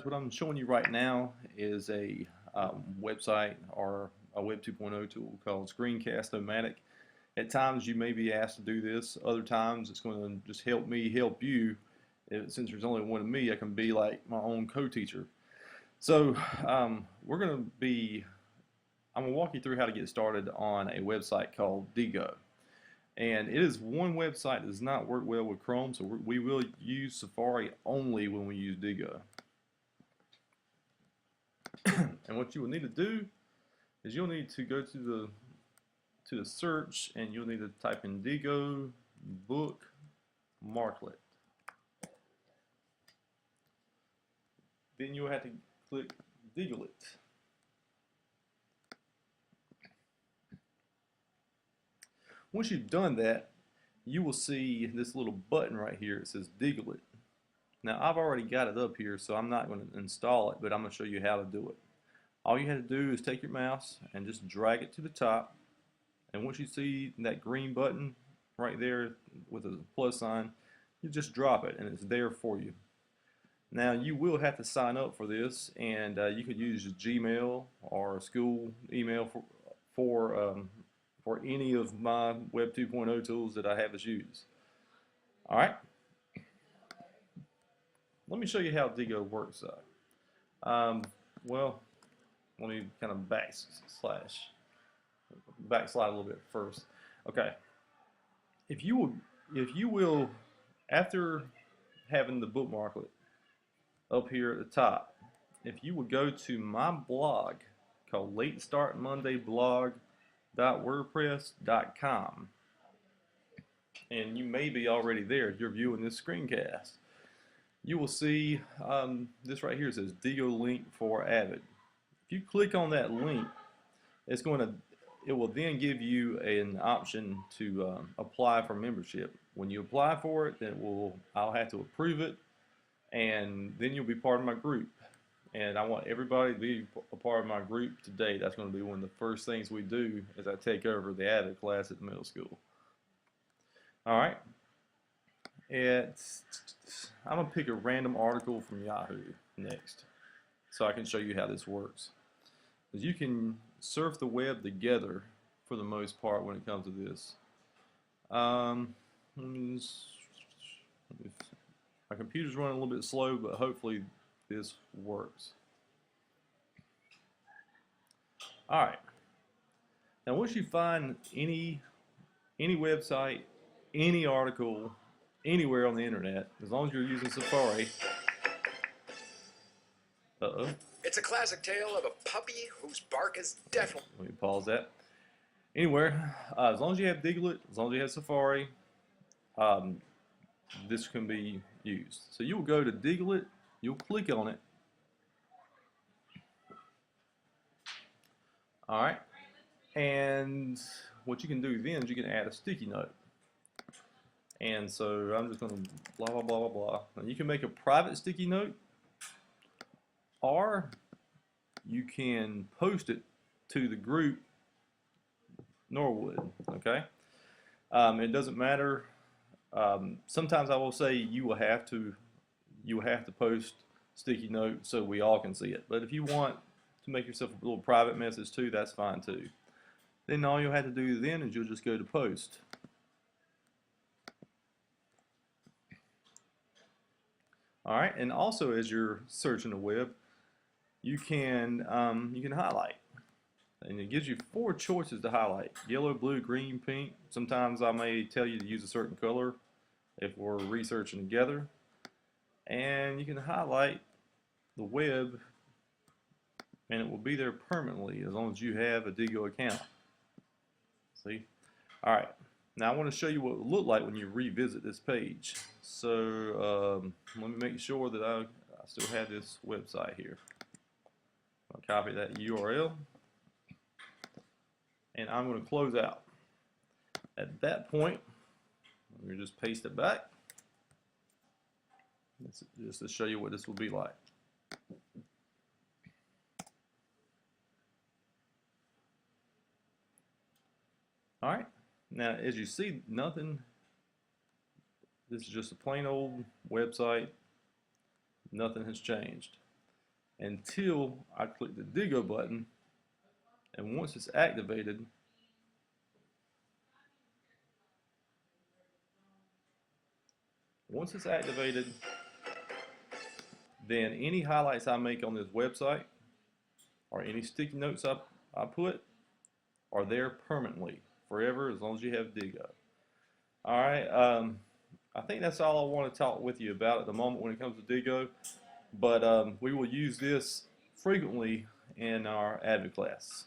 what I'm showing you right now is a website or a Web 2.0 tool called Screencast-O-Matic. At times you may be asked to do this, other times it's going to just help me help you. Since there's only one of me, I can be like my own co-teacher. So we're going to be, I'm going to walk you through how to get started on a website called diigo. And it is one website that does not work well with Chrome, so we will use Safari only when we use diigo. And what you will need to do is you'll need to go to the search, and you'll need to type in diigo book marklet. Then you'll have to click diigo it. Once you've done that, you will see this little button right here. It says diigo it. Now I've already got it up here, so I'm not going to install it, but I'm going to show you how to do it. All you have to do is take your mouse and just drag it to the top, and once you see that green button right there with a plus sign, you just drop it and it's there for you. Now you will have to sign up for this, and you could use Gmail or a school email for any of my Web 2.0 tools that I have as used. Alright, let me show you how diigo works. Well, let me kind of backslide a little bit first. Okay, if you will, after having the bookmarklet up here at the top, if you would go to my blog called latestartmondayblog.wordpress.com, and you may be already there if you're viewing this screencast, you will see this right here. It says diigo link for Avid. If you click on that link, it will then give you an option to apply for membership. When you apply for it, then I'll have to approve it, and then you'll be part of my group. And I want everybody to be a part of my group today. That's going to be one of the first things we do as I take over the Avid class at the middle school. All right. I'm going to pick a random article from Yahoo next, so I can show you how this works. Because you can surf the web together for the most part when it comes to this. My computer's running a little bit slow, but hopefully this works. Alright. Now once you find any website, any article, anywhere on the internet, as long as you're using Safari. It's a classic tale of a puppy whose bark is definitely... Let me pause that. Anywhere, as long as you have diigo it, as long as you have Safari, this can be used. So you will go to diigo it, you'll click on it. Alright, and what you can do then is you can add a sticky note. And so I'm just going to blah blah blah blah blah. And you can make a private sticky note, or you can post it to the group Norwood. Okay, it doesn't matter. Sometimes I will say you will have to post sticky note so we all can see it. But if you want to make yourself a little private message too, that's fine too. Then all you'll have to do then is you'll just go to post. All right, and also as you're searching the web, you can highlight, and it gives you 4 choices to highlight: yellow, blue, green, pink. Sometimes I may tell you to use a certain color if we're researching together, and you can highlight the web, and it will be there permanently as long as you have a diigo account. See? All right. Now I want to show you what it will look like when you revisit this page. So let me make sure that I still have this website here. I'll copy that URL, and I'm going to close out. At that point, let me just paste it back. Just to show you what this will be like. All right. Now, as you see, nothing. This is just a plain old website. Nothing has changed. until I click the diigo button. And once it's activated, then any highlights I make on this website or any sticky notes I put are there permanently, forever, as long as you have diigo. All right, I think that's all I want to talk with you about at the moment when it comes to diigo, but we will use this frequently in our admin class.